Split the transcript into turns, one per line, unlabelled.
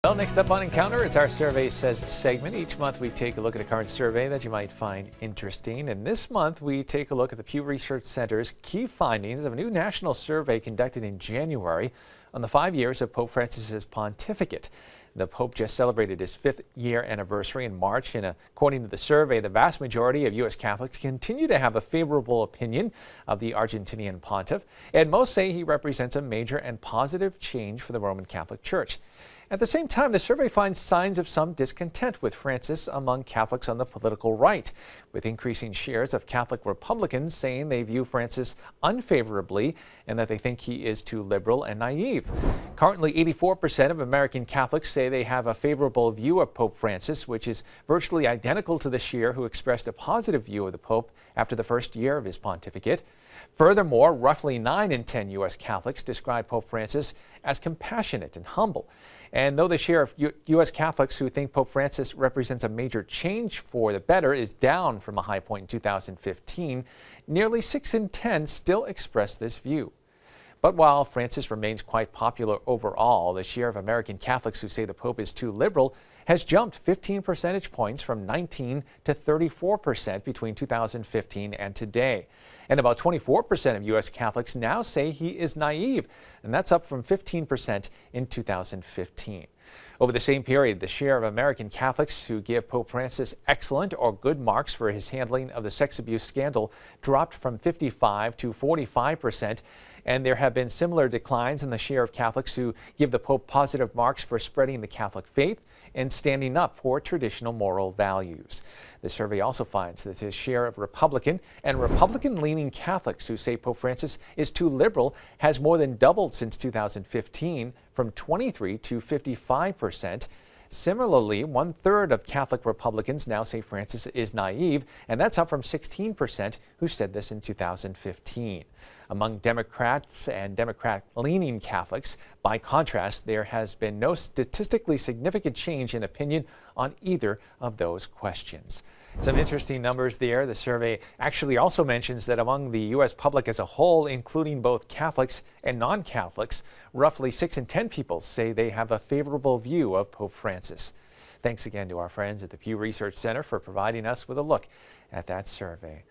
Well, next up on Encounter, it's our Survey Says segment. Each month we take a look at a current survey that you might find interesting. And this month we take a look at the Pew Research Center's key findings of a new national survey conducted in January on the 5 years of Pope Francis's pontificate. The Pope just celebrated his 5th year anniversary in March, and according to the survey, the vast majority of U.S. Catholics continue to have a favorable opinion of the Argentinian pontiff, and most say he represents a major and positive change for the Roman Catholic Church. At the same time, the survey finds signs of some discontent with Francis among Catholics on the political right, with increasing shares of Catholic Republicans saying they view Francis unfavorably and that they think he is too liberal and naive. Currently, 84% of American Catholics say they have a favorable view of Pope Francis, which is virtually identical to the share who expressed a positive view of the Pope after the first year of his pontificate. Furthermore, roughly 9 in 10 U.S. Catholics describe Pope Francis as compassionate and humble. And though the share of U.S. Catholics who think Pope Francis represents a major change for the better is down from a high point in 2015, nearly 6 in 10 still express this view. But while Francis remains quite popular overall, the share of American Catholics who say the Pope is too liberal has jumped 15 percentage points from 19 to 34% between 2015 and today. And about 24% of U.S. Catholics now say he is naive, and that's up from 15% in 2015. Over the same period, the share of American Catholics who give Pope Francis excellent or good marks for his handling of the sex abuse scandal dropped from 55 to 45%, and there have been similar declines in the share of Catholics who give the Pope positive marks for spreading the Catholic faith and standing up for traditional moral values. The survey also finds that his share of Republican and Republican-leaning Catholics who say Pope Francis is too liberal has more than doubled since 2015, from 23 to 55%. Similarly, 1/3 of Catholic Republicans now say Francis is naive, and that's up from 16% who said this in 2015. Among Democrats and Democrat-leaning Catholics, by contrast, there has been no statistically significant change in opinion on either of those questions. Some interesting numbers there. The survey actually also mentions that among the U.S. public as a whole, including both Catholics and non-Catholics, roughly 6 in 10 people say they have a favorable view of Pope Francis. Thanks again to our friends at the Pew Research Center for providing us with a look at that survey.